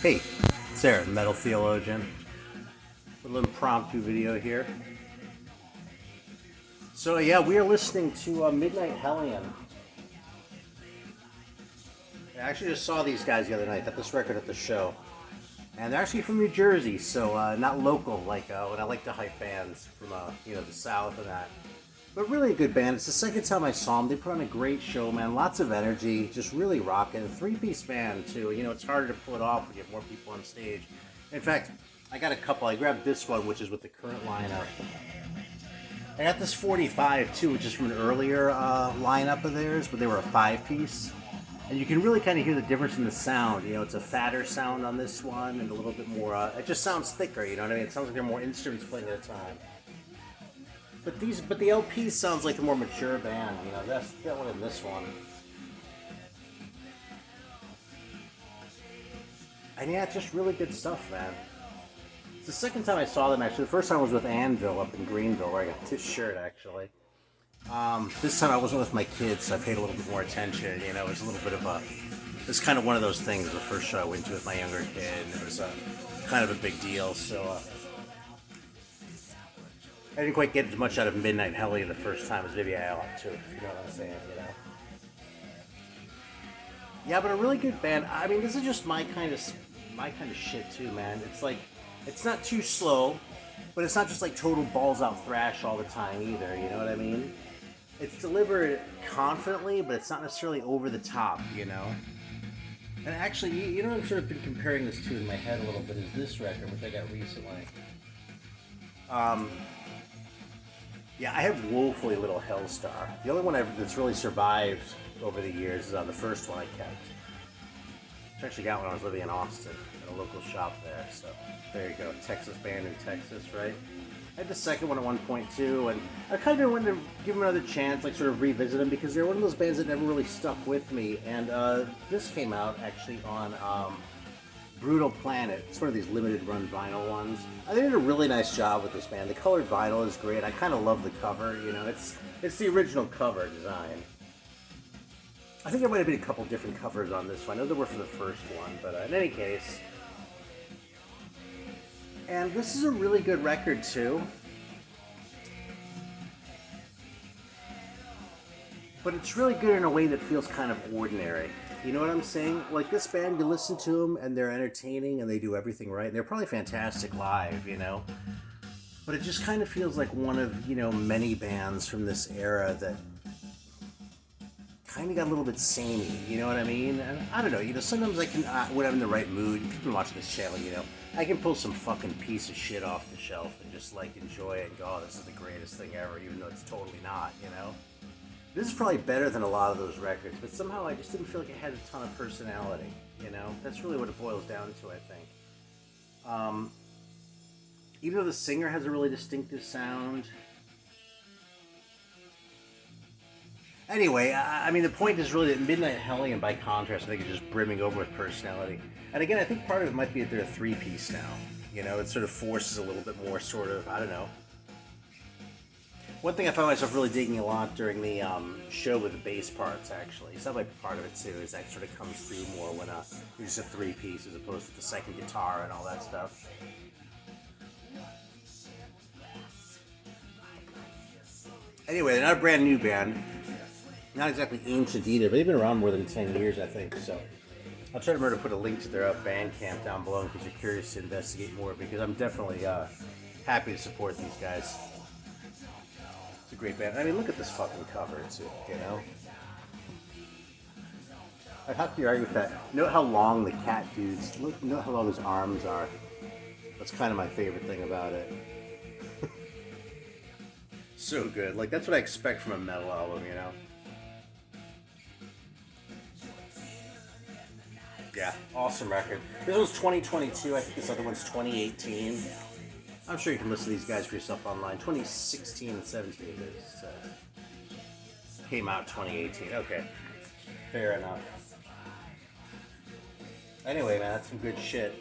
Hey, Sarah, Metal Theologian. A little impromptu video here. So yeah, we are listening to Midnite Hellion. I actually just saw these guys the other night. Got this record at the show, and they're actually from New Jersey, so not local like when I like to hype bands from the South and that. But really a good band. It's the second time I saw them. They put on a great show, man. Lots of energy, just really rocking. Three-piece band too. You know, it's harder to pull it off when you have more people on stage. In fact, I got a couple. I grabbed this one, which is with the current lineup. I got this 45 too, which is from an earlier lineup of theirs, but they were a 5-piece. And you can really kind of hear the difference in the sound. You know, it's a fatter sound on this one and a little bit more, it just sounds thicker, you know what I mean? It sounds like there are more instruments playing at a time. But the LP sounds like a more mature band, you know, that's that one in this one. And yeah, it's just really good stuff, man. It's the second time I saw them, actually. The first time was with Anvil up in Greenville, where I got this shirt, actually. This time I wasn't with my kids, so I paid a little bit more attention. You know, it was a little bit of a... It's kind of one of those things, the first show I went to with my younger kid, and it was kind of a big deal, so... I didn't quite get as much out of Midnite Hellion the first time as maybe I ought to, if you know what I'm saying, you know? Yeah, but a really good band. I mean, this is just my kind of shit too, man. It's like, it's not too slow, but it's not just like total balls out thrash all the time either, you know what I mean? It's delivered confidently, but it's not necessarily over the top, you know? And actually, you know what I've sort of been comparing this to in my head a little bit is this record, which I got recently. Yeah, I have woefully little Hellstar. The only one that's really survived over the years is the first one I kept. I actually got when I was living in Austin at a local shop there, so there you go. Texas band in Texas, right? I had the second one at one point too, and I kind of wanted to give them another chance, like sort of revisit them, because they're one of those bands that never really stuck with me. And this came out actually on Brutal Planet. It's one of these limited run vinyl ones. I think they did a really nice job with this band. The colored vinyl is great. I kind of love the cover, you know. It's the original cover design. I think there might have been a couple different covers on this one. I know there were for the first one, but in any case. And this is a really good record too. But it's really good in a way that feels kind of ordinary. You know what I'm saying? Like this band, you listen to them and they're entertaining and they do everything right. And they're probably fantastic live, you know? But it just kind of feels like one of, you know, many bands from this era that kind of got a little bit samey, you know what I mean? And I don't know, you know, sometimes I can, when I'm in the right mood, you've been watching this channel, you know, I can pull some fucking piece of shit off the shelf and just like enjoy it and go, oh, this is the greatest thing ever, even though it's totally not, you know? This is probably better than a lot of those records, but somehow I just didn't feel like it had a ton of personality, you know? That's really what it boils down to, I think. Even though the singer has a really distinctive sound. Anyway, I mean, the point is really that Midnite Hellion, by contrast, I think is just brimming over with personality. And again, I think part of it might be that they're a 3-piece now. You know, it sort of forces a little bit more sort of, I don't know. One thing I found myself really digging a lot during the show with the bass parts, actually, so that might be part of it too, is that sort of comes through more when you're just a 3-piece as opposed to the second guitar and all that stuff. Anyway, they're not a brand new band. Not exactly ancient either, but they've been around more than 10 years, I think, so. I'll try to remember to put a link to their Bandcamp down below in case you're curious to investigate more, because I'm definitely happy to support these guys. It's a great band. I mean, look at this fucking cover, too, you know? Like, how can you argue with that? Note how long the cat dudes, note how long his arms are. That's kind of my favorite thing about it. So good. Like, that's what I expect from a metal album, you know? Yeah, awesome record. This one's 2022. I think this other one's 2018. I'm sure you can listen to these guys for yourself online. 2016 and 17 is came out 2018. Okay, fair enough. Anyway, man, that's some good shit.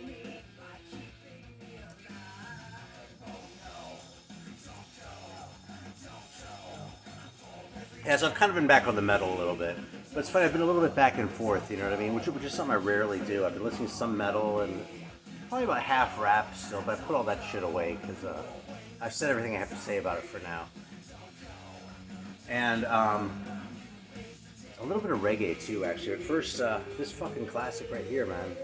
Yeah, so I've kind of been back on the metal a little bit. But it's funny, I've been a little bit back and forth, you know what I mean? Which is something I rarely do. I've been listening to some metal and probably about half rap still, but I put all that shit away because I've said everything I have to say about it for now. And a little bit of reggae too, actually. At first, this fucking classic right here, man.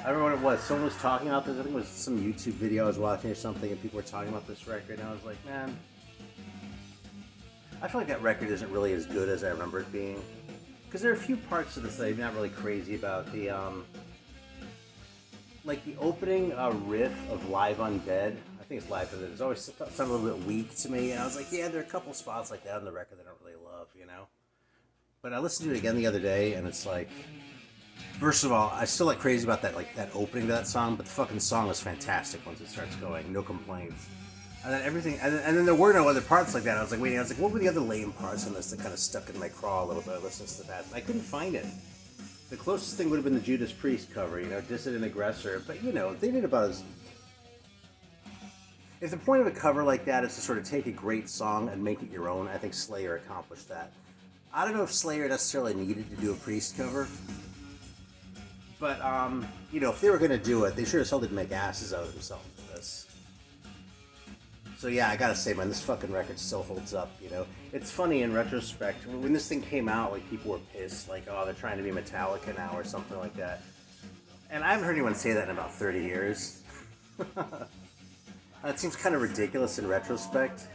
I don't know what it was. Someone was talking about this. I think it was some YouTube video I was watching or something, and people were talking about this record, and I was like, man, I feel like that record isn't really as good as I remember it being. Because there are a few parts of this that I'm not really crazy about. The, like the opening riff of Live Undead, I think it's Live Undead, it's always sounded a little bit weak to me, and I was like, yeah, there are a couple spots like that on the record that I don't really love, you know? But I listened to it again the other day, and it's like, first of all, I still like crazy about that, like that opening to that song, but the fucking song is fantastic once it starts going, no complaints. And then everything, and then there were no other parts like that. I was like waiting, I was like, what were the other lame parts in this that kind of stuck in my craw a little bit listening to that? And I couldn't find it. The closest thing would have been the Judas Priest cover, you know, Dissident Aggressor, but you know, they did about as... If the point of a cover like that is to sort of take a great song and make it your own, I think Slayer accomplished that. I don't know if Slayer necessarily needed to do a Priest cover, but, you know, if they were going to do it, they sure as hell didn't make asses out of themselves with this. So yeah, I gotta say, man, this fucking record still holds up, you know? It's funny in retrospect, when this thing came out, like, people were pissed, like, oh, they're trying to be Metallica now or something like that. And I haven't heard anyone say that in about 30 years. That seems kind of ridiculous in retrospect,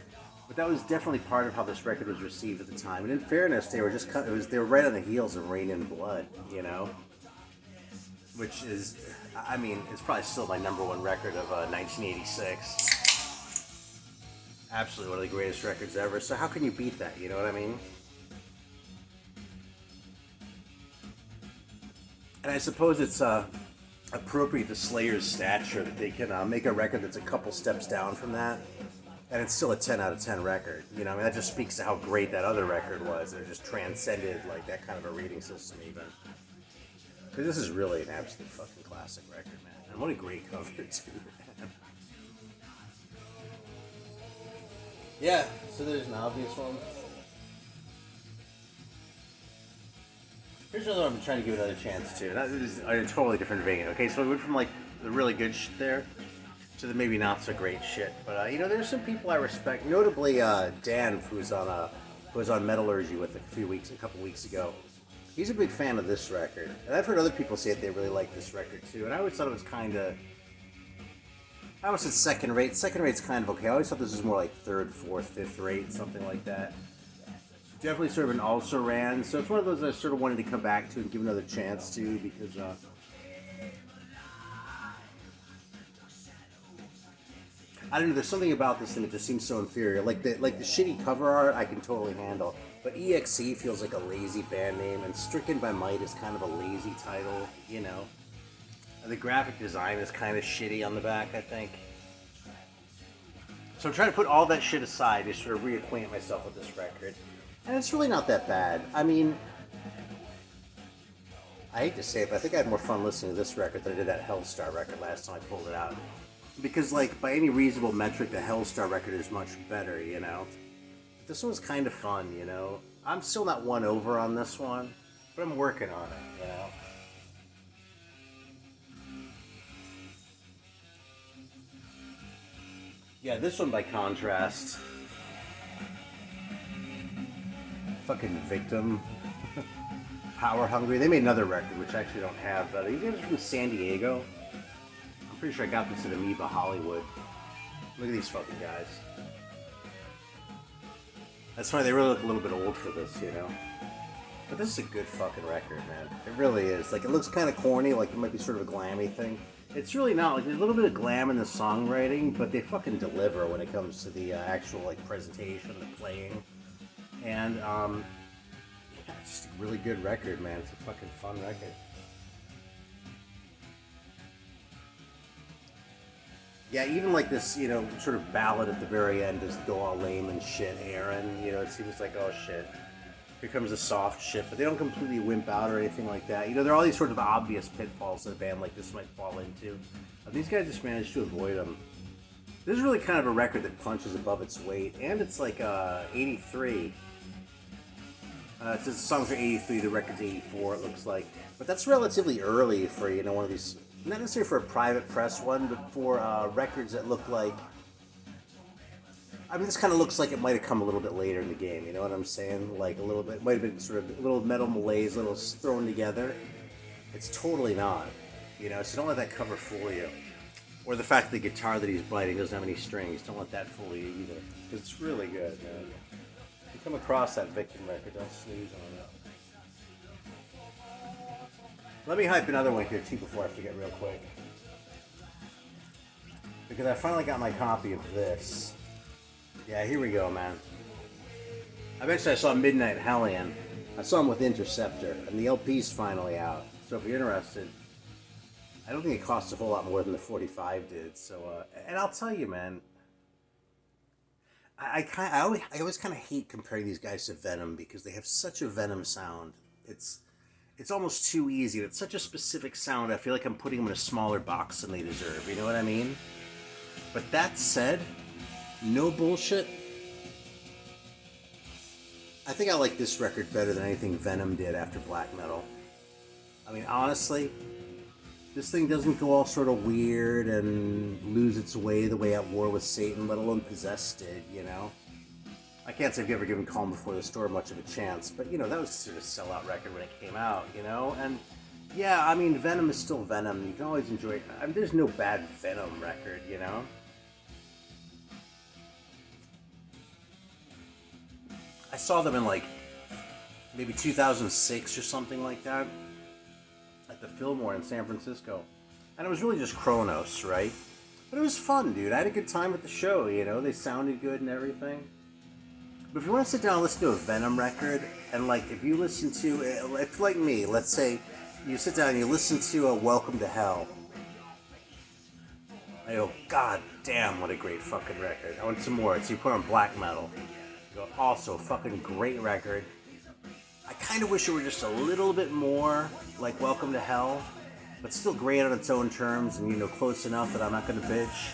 but that was definitely part of how this record was received at the time. And in fairness, they were just they were right on the heels of Rain in Blood, you know? Which is, I mean, it's probably still my number one record of 1986. Absolutely one of the greatest records ever. So how can you beat that? You know what I mean? And I suppose it's appropriate to Slayer's stature that they can make a record that's a couple steps down from that, and it's still a 10 out of 10 record. You know, I mean, that just speaks to how great that other record was. It just transcended like that kind of a rating system even. Because this is really an absolute fucking classic record, man. And what a great cover too, man. Yeah, so there's an obvious one. Here's another one I'm trying to give another chance to. That is a totally different vein. Okay, so we went from like the really good shit there to the maybe not so great shit. But you know, there's some people I respect. Notably, Dan, who was on Metallurgy with a couple weeks ago. He's a big fan of this record, and I've heard other people say that they really like this record too. And I always thought it was kind of. I always said second rate. Second rate's kind of okay. I always thought this was more like third, fourth, fifth rate, something like that. Definitely sort of an also ran. So it's one of those I sort of wanted to come back to and give another chance to because I don't know. There's something about this thing that just seems so inferior. Like the shitty cover art, I can totally handle. But EXE feels like a lazy band name, and Stricken by Might is kind of a lazy title, you know. The graphic design is kind of shitty on the back, I think. So I'm trying to put all that shit aside to sort of reacquaint myself with this record. And it's really not that bad. I mean, I hate to say it, but I think I had more fun listening to this record than I did that Hellstar record last time I pulled it out. Because, like, by any reasonable metric, the Hellstar record is much better, you know? This one's kind of fun, you know? I'm still not won over on this one, but I'm working on it, you know? Yeah, this one by contrast. Fucking Victim. Power Hungry. They made another record, which I actually don't have, but you guys are from San Diego? I'm pretty sure I got this at Amoeba Hollywood. Look at these fucking guys. That's funny, they really look a little bit old for this, you know? But this is a good fucking record, man. It really is. Like, it looks kind of corny, like it might be sort of a glammy thing. It's really not. Like, there's a little bit of glam in the songwriting, but they fucking deliver when it comes to the actual, like, presentation, the playing. And, yeah, it's just a really good record, man. It's a fucking fun record. Yeah, even like this, you know, sort of ballad at the very end is go all lame and shit, Aaron. You know, it seems like, oh shit. Here comes the soft shit, but they don't completely wimp out or anything like that. You know, there are all these sort of obvious pitfalls that a band like this might fall into. These guys just managed to avoid them. This is really kind of a record that punches above its weight, and it's like 83. It says the songs are 83, the record's 84, it looks like. But that's relatively early for, you know, one of these, not necessarily for a private press one, but for records that look like, I mean, this kind of looks like it might have come a little bit later in the game, you know what I'm saying? Like a little bit, might have been sort of a little metal malaise, a little thrown together. It's totally not, you know, so don't let that cover fool you. Or the fact that the guitar that he's biting doesn't have any strings, don't let that fool you either. Because it's really good, man. If you come across that Victim record, don't snooze on it. Let me hype another one here too before I forget real quick. Because I finally got my copy of this. Yeah, here we go, man. Eventually I saw Midnite Hellion. I saw him with Interceptor, and the LP's finally out. So if you're interested, I don't think it costs a whole lot more than the 45 did. So, and I'll tell you, man, I always kind of hate comparing these guys to Venom because they have such a Venom sound. It's almost too easy. It's such a specific sound. I feel like I'm putting them in a smaller box than they deserve. You know what I mean? But that said, no bullshit. I think I like this record better than anything Venom did after Black Metal. I mean, honestly, this thing doesn't go all sort of weird and lose its way the way At War with Satan, let alone Possessed did, you know? I can't say I've ever given Calm Before the Storm much of a chance, but, you know, that was sort of a sellout record when it came out, you know? And, yeah, I mean, Venom is still Venom. You can always enjoy it. I mean, there's no bad Venom record, you know? I saw them in, like, maybe 2006 or something like that at the Fillmore in San Francisco. And it was really just Kronos, right? But it was fun, dude. I had a good time at the show, you know? They sounded good and everything. But if you want to sit down and listen to a Venom record, and, like, if you listen to, if like me, let's say you sit down and you listen to Welcome to Hell. I go, God damn, what a great fucking record. I want some more. So you put on Black Metal. You go, also, fucking great record. I kind of wish it were just a little bit more like Welcome to Hell, but still great on its own terms and, you know, close enough that I'm not going to bitch.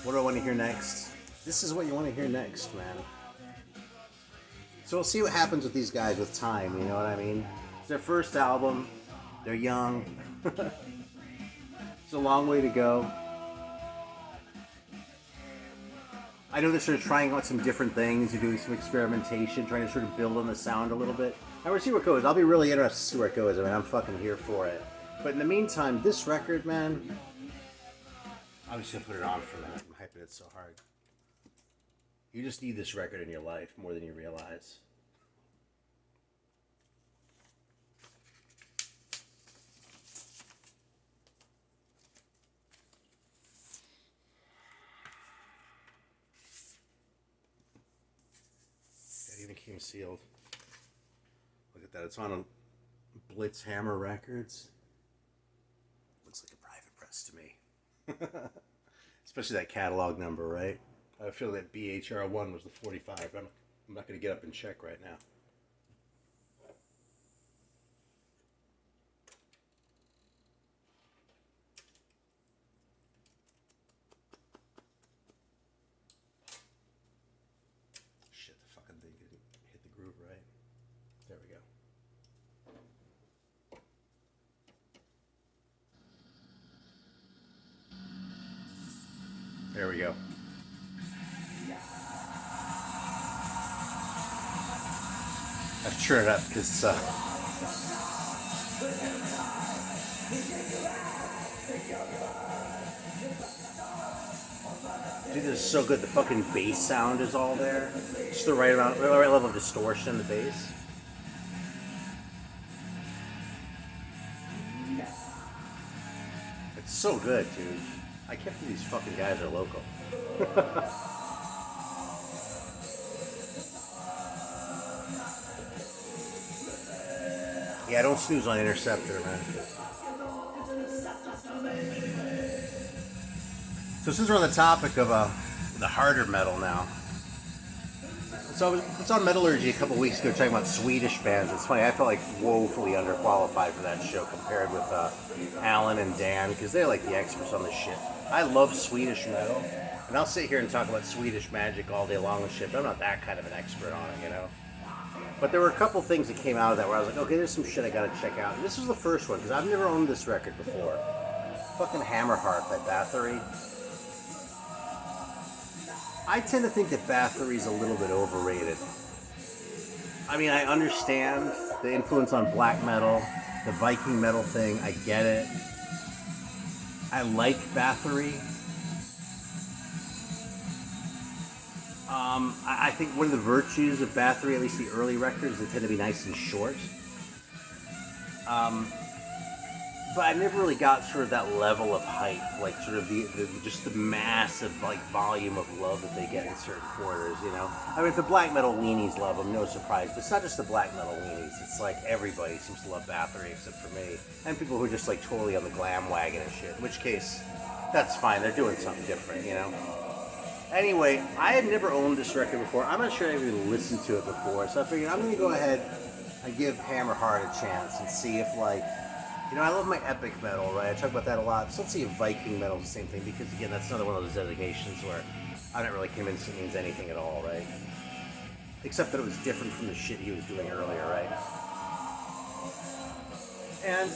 What do I want to hear next? This is what you want to hear next, man. So we'll see what happens with these guys with time, you know what I mean? It's their first album. They're young. It's a long way to go. I know they're sort of trying out some different things. They're doing some experimentation, trying to sort of build on the sound a little bit. I want to see where it goes. I'll be really interested to see where it goes. I mean, I'm fucking here for it. But in the meantime, this record, man, I'm just going to put it on for a minute. I'm hyping it so hard. You just need this record in your life more than you realize. It even came sealed. Look at that. It's on a Blitz Hammer Records. Looks like a private press to me. Especially that catalog number, right? I feel that BHR1 was the 45. I'm not going to get up and check right now. Shit, the fucking thing didn't hit the groove right. There we go. There we go. I've turned it up because dude, this is so good. The fucking bass sound is all there. Just the right amount, right level of distortion in the bass. It's so good, dude. I can't believe these fucking guys are local. Yeah, don't snooze on Interceptor, man. So since we're on the topic of the harder metal now, so I was on Metallurgy a couple weeks ago talking about Swedish bands. It's funny, I felt like woefully underqualified for that show compared with Alan and Dan, because they're like the experts on this shit. I love Swedish metal, and I'll sit here and talk about Swedish magic all day long and shit, but I'm not that kind of an expert on it, you know? But there were a couple things that came out of that where I was like, okay, there's some shit I gotta check out. And this was the first one, because I've never owned this record before. Fucking Hammerheart by Bathory. I tend to think that Bathory's a little bit overrated. I mean, I understand the influence on black metal, the Viking metal thing, I get it. I like Bathory. I think one of the virtues of Bathory, at least the early records, they tend to be nice and short. But I never really got sort of that level of hype, like sort of just the massive like volume of love that they get in certain quarters, you know? I mean, if the black metal weenies love them, no surprise. But it's not just the black metal weenies. It's like everybody seems to love Bathory except for me. And people who are just like totally on the glam wagon and shit. In which case, that's fine. They're doing something different, you know? Anyway, I had never owned this record before. I'm not sure I even listened to it before. So I figured I'm going to go ahead and give Hammerheart a chance and see if like... You know, I love my epic metal, right? I talk about that a lot. So let's see if Viking metal is the same thing, because again, that's another one of those designations where I'm not really convinced it means anything at all, right? Except that it was different from the shit he was doing earlier, right? And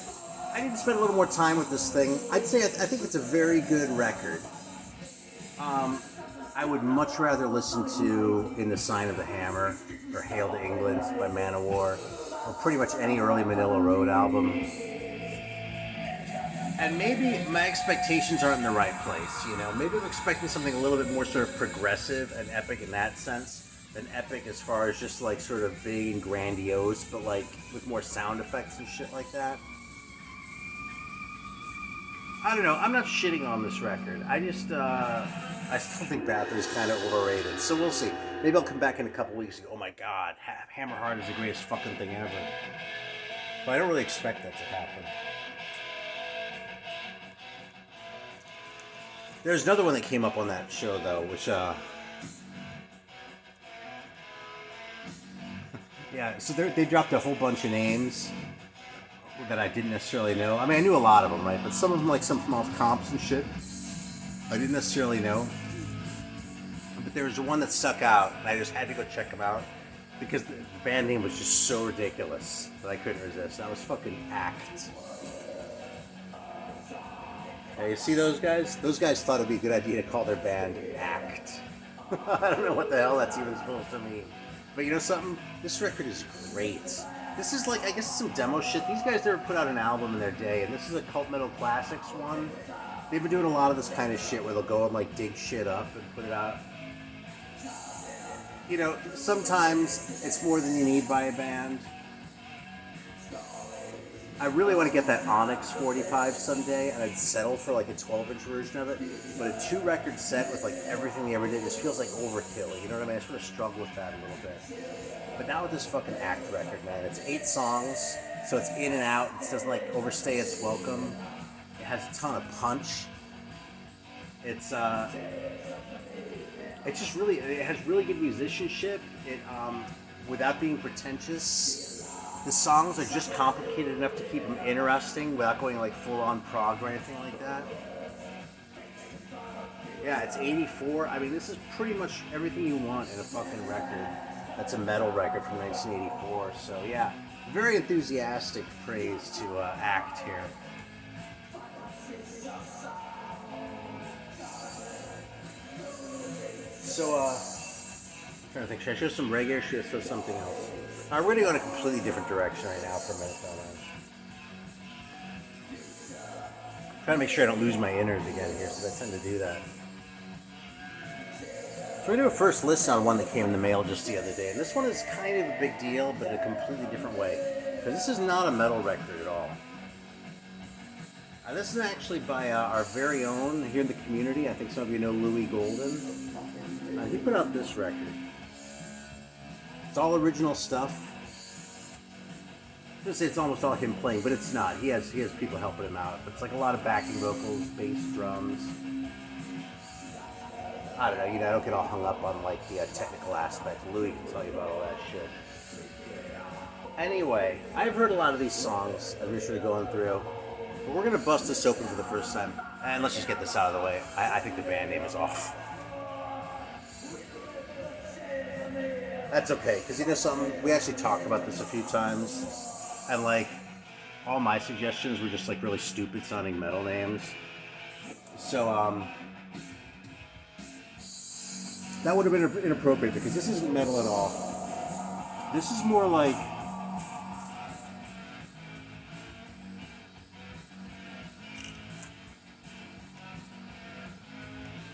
I need to spend a little more time with this thing. I'd say I think it's a very good record. I would much rather listen to In the Sign of the Hammer or Hail to England by Manowar, or pretty much any early Manila Road album. And maybe my expectations aren't in the right place, you know? Maybe I'm expecting something a little bit more sort of progressive and epic in that sense than epic as far as just like sort of big and grandiose, but like with more sound effects and shit like that. I don't know. I'm not shitting on this record. I just, I still think Bathory's kind of overrated. So we'll see. Maybe I'll come back in a couple weeks and go, oh my god, Hammerheart is the greatest fucking thing ever. But I don't really expect that to happen. There's another one that came up on that show, though, which, yeah, so they dropped a whole bunch of names that I didn't necessarily know. I mean, I knew a lot of them, right? But some of them, like some from off comps and shit, I didn't necessarily know. But there was one that stuck out, and I just had to go check them out because the band name was just so ridiculous that I couldn't resist. That was fucking Act. Hey, you see those guys? Those guys thought it'd be a good idea to call their band Act. I don't know what the hell that's even supposed to mean. But you know something? This record is great. This is like, I guess some demo shit. These guys never put out an album in their day, and this is a Cult Metal Classics one. They've been doing a lot of this kind of shit where they'll go and like dig shit up and put it out. You know, sometimes it's more than you need by a band. I really want to get that Onyx 45 someday, and I'd settle for like a 12-inch version of it. But a 2-record set with like everything they ever did just feels like overkill. You know what I mean? I sort of struggle with that a little bit. But now with this fucking Act record, man, it's 8 songs, so it's in and out. It doesn't like overstay its welcome. It has a ton of punch. It's just really, it has really good musicianship. It without being pretentious. The songs are just complicated enough to keep them interesting without going like full-on prog or anything like that. Yeah, it's 84. I mean, this is pretty much everything you want in a fucking record. That's a metal record from 1984. So yeah, very enthusiastic praise to Act here. So, I'm trying to think, should I show some reggae or should I show something else? We're going to go in a completely different direction right now for a minute, though, man. Trying to make sure I don't lose my innards again here, because I tend to do that. So we're going to do a first listen on one that came in the mail just the other day, and this one is kind of a big deal, but in a completely different way. Because this is not a metal record at all. This is actually by our very own here in the community. I think some of you know Louis Golden. He put out this record. It's all original stuff. I was gonna say it's almost all him playing, but it's not. He has people helping him out. But it's like a lot of backing vocals, bass, drums. I don't know. You know, I don't get all hung up on like the technical aspect. Louis can tell you about all that shit. Anyway, I've heard a lot of these songs as we're sort of going through. But we're gonna bust this open for the first time, and let's just get this out of the way. I think the band name is off. That's okay, because you know something? We actually talked about this a few times, and like, all my suggestions were just like really stupid sounding metal names. So, that would have been inappropriate because this isn't metal at all. This is more like.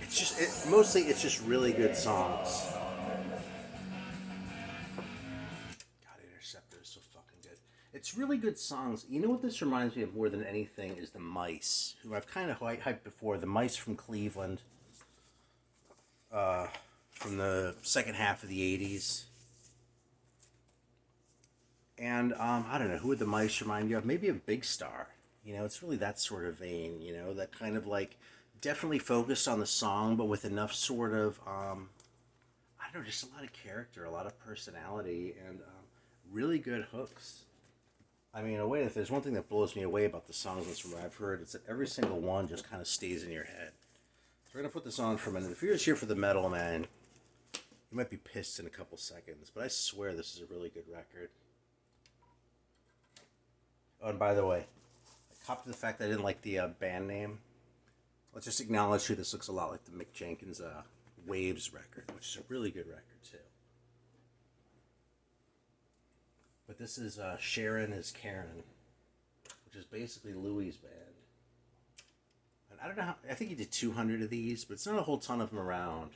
It's just, mostly it's just really good songs. God, Interceptor is so fucking good. It's really good songs. You know what this reminds me of more than anything is the Mice, who I've kind of hyped before. The Mice from Cleveland, from the second half of the 80s. And I don't know, who would the Mice remind you of? Maybe a Big Star. You know, it's really that sort of vein, you know, that kind of like definitely focused on the song, but with enough sort of, I don't know, just a lot of character, a lot of personality, and really good hooks. I mean, in a way, if there's one thing that blows me away about the songs that's from what I've heard, it's that every single one just kind of stays in your head. So we're going to put this on for a minute. If you're just here for the metal, man, you might be pissed in a couple seconds, but I swear this is a really good record. Oh, and by the way, I copped to the fact that I didn't like the band name. Let's just acknowledge who this looks a lot like the Mick Jenkins Waves record, which is a really good record too. But this is Sharon is Karen, which is basically Louis' band. And I don't know how, I think he did 200 of these, but it's not a whole ton of them around.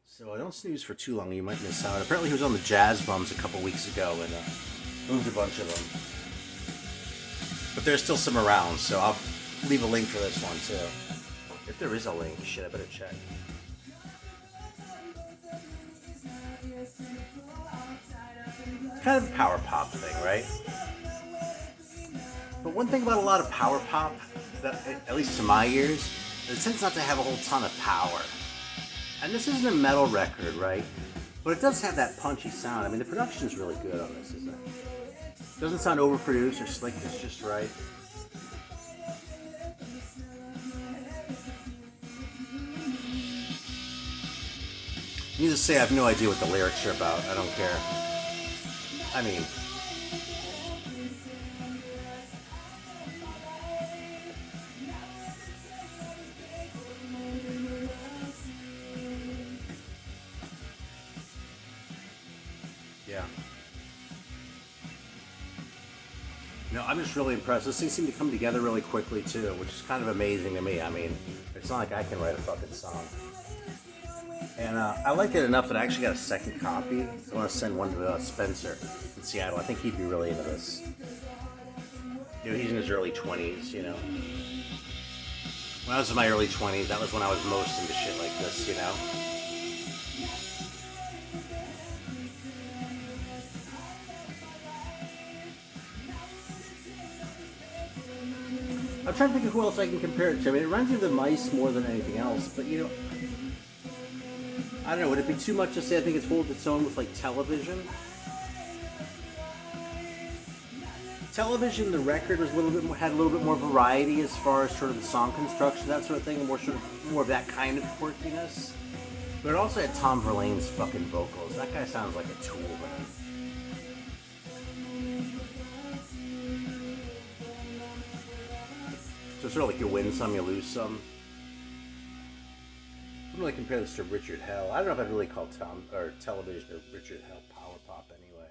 So I don't snooze for too long, you might miss out. Apparently he was on the Jazz Bums a couple weeks ago and moved a bunch of them. But there's still some around, so I'll leave a link for this one too. If there is a link, shit, I better check. It's kind of a power pop thing, right? But one thing about a lot of power pop, that, at least to my ears, it tends not to have a whole ton of power. And this isn't a metal record, right? But it does have that punchy sound. I mean, the production's really good on this, isn't it? It doesn't sound overproduced or slick, it's just right. Needless to say, I have no idea what the lyrics are about. I don't care. I mean, yeah. No, I'm just really impressed. This thing seemed to come together really quickly too, which is kind of amazing to me. I mean, it's not like I can write a fucking song. And I liked it enough that I actually got a second copy. I want to send one to Spencer in Seattle. I think he'd be really into this. You know, he's in his early 20s, you know. When I was in my early 20s, that was when I was most into shit like this, you know. I'm trying to think of who else I can compare it to. I mean, it reminds me of the Mice more than anything else, but you know, I don't know, would it be too much to say I think it's holds its own with like Television? Television, the record was a little bit more, had a little bit more variety as far as sort of the song construction, that sort of thing, and more of that kind of quirkiness. But it also had Tom Verlaine's fucking vocals. That guy sounds like a tool, man. So it's sort of like you win some, you lose some. I wouldn't really compare this to Richard Hell. I don't know if I'd really call Television or Richard Hell power pop anyway.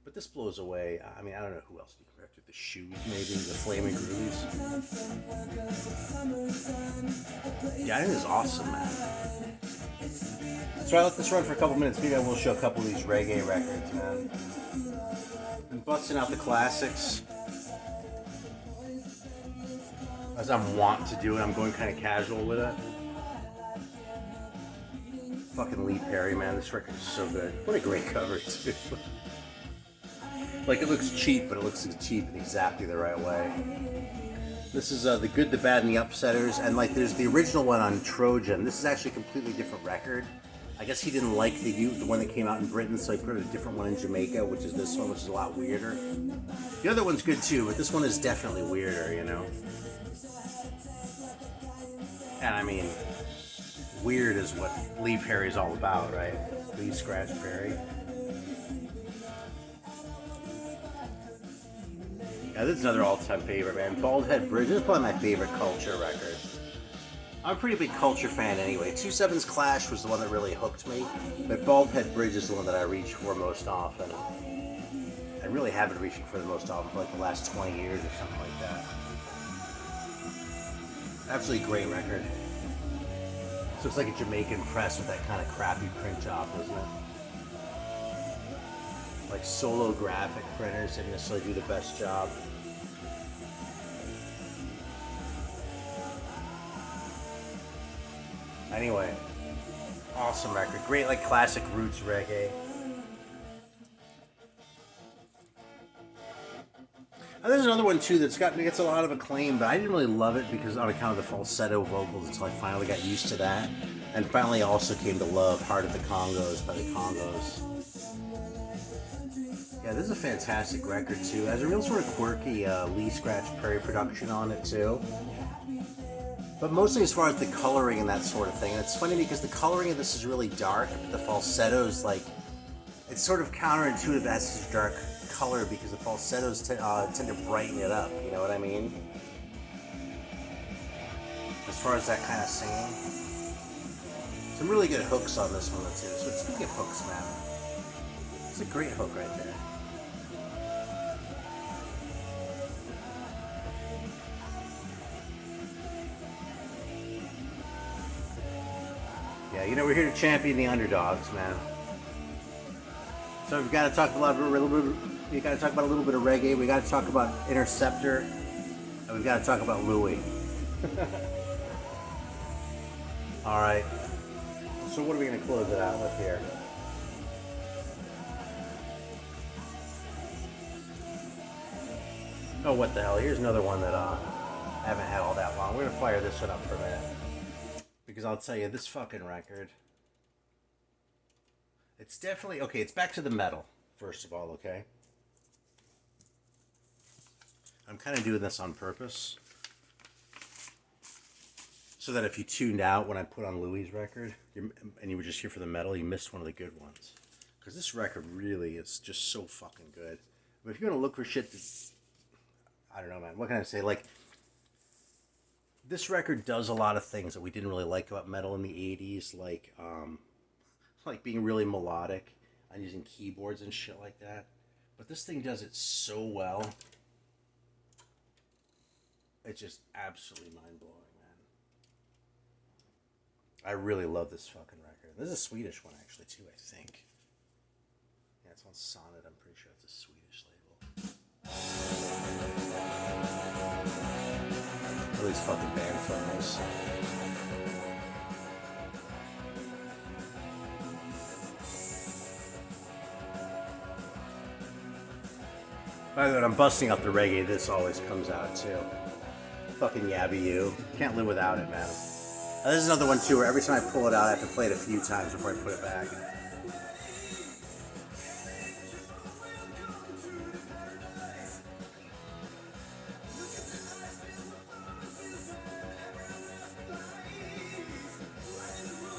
But this blows away. I mean, I don't know who else you compare it to. The Shoes, maybe? The Flaming Grooves? Yeah, I think this is awesome, man. So I let this run for a couple minutes. Maybe I will show a couple of these reggae records, man. I'm busting out the classics. As I'm wont to do, and I'm going kind of casual with it. Fucking Lee Perry, man, this record is so good. What a great cover, too. Like, it looks cheap, but it looks cheap in exactly the right way. This is The Good, the Bad, and the Upsetters, and like, there's the original one on Trojan. This is actually a completely different record. I guess he didn't like the one that came out in Britain, so he put a different one in Jamaica, which is this one, which is a lot weirder. The other one's good, too, but this one is definitely weirder, you know? And I mean, weird is what Lee Perry's all about, right? Lee Scratch Perry. Yeah, this is another all-time favorite, man. Bald Head Bridge. This is probably my favorite Culture record. I'm a pretty big Culture fan anyway. 2/7's Clash was the one that really hooked me, but Bald Head Bridge is the one that I reach for most often. I really have been reaching for the most often for like the last 20 years or something like that. Absolutely great record. This looks like a Jamaican press with that kind of crappy print job, doesn't it? Like solo graphic printers didn't necessarily do the best job. Anyway, awesome record. Great, like classic roots reggae. And there's another one too gets a lot of acclaim, but I didn't really love it because on account of the falsetto vocals until I finally got used to that, and finally also came to love "Heart of the Congos" by the Congos. Yeah, this is a fantastic record too. It has a real sort of quirky Lee Scratch Perry production on it too. But mostly as far as the coloring and that sort of thing. And it's funny because the coloring of this is really dark, but the falsettos, like, it's sort of counterintuitive that has such dark color because the falsettos tend to brighten it up, you know what I mean? As far as that kind of singing. Some really good hooks on this one too. So speaking of hooks, man, it's a great hook right there. Yeah, you know, we're here to champion the underdogs, man. So we've got to talk about a little bit of reggae. We got to talk about Interceptor, and we've got to talk about Louis. All right. So what are we going to close it out with here? Oh, what the hell? Here's another one that I haven't had all that long. We're going to fire this one up for a minute. Because I'll tell you, this fucking record, it's definitely, okay, it's back to the metal, first of all, okay? I'm kind of doing this on purpose. So that if you tuned out when I put on Louis' record, and you were just here for the metal, you missed one of the good ones. Because this record really is just so fucking good. But if you're going to look for shit that's, I don't know, man, what can I say? Like, this record does a lot of things that we didn't really like about metal in the 80s, like being really melodic and using keyboards and shit like that. But this thing does it so well. It's just absolutely mind-blowing, man. I really love this fucking record. This is a Swedish one, actually, too, I think. Yeah, it's on Sonnet. I'm pretty sure it's a Swedish label. All these fucking band photos. By the way, when I'm busting up the reggae, this always comes out too. Fucking Yabby You. Can't live without it, man. Now, this is another one too where every time I pull it out, I have to play it a few times before I put it back.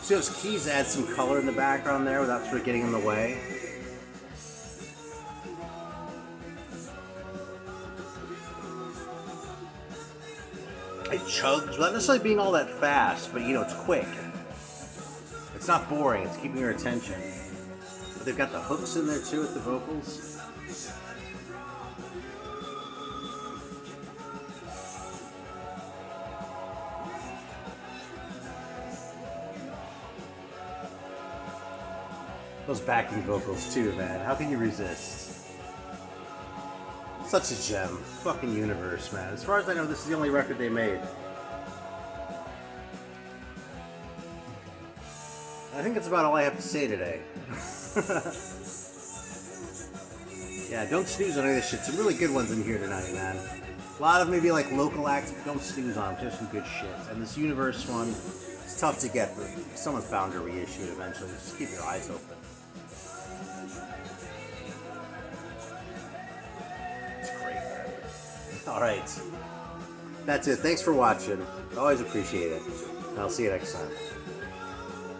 See those keys add some color in the background there without sort of getting in the way? It chugs without necessarily being all that fast, but you know, it's quick. It's not boring, it's keeping your attention. But they've got the hooks in there too with the vocals. Those backing vocals too, man. How can you resist? Such a gem. Fucking universe, man. As far as I know, this is the only record they made. I think that's about all I have to say today. Yeah, don't snooze on any of this shit. Some really good ones in here tonight, man. A lot of maybe like local acts, but don't snooze on them. Just some good shit. And this universe one, it's tough to get, but someone's bound to reissue it eventually. Just keep your eyes open. Alright, that's it. Thanks for watching. Always appreciate it. And I'll see you next time.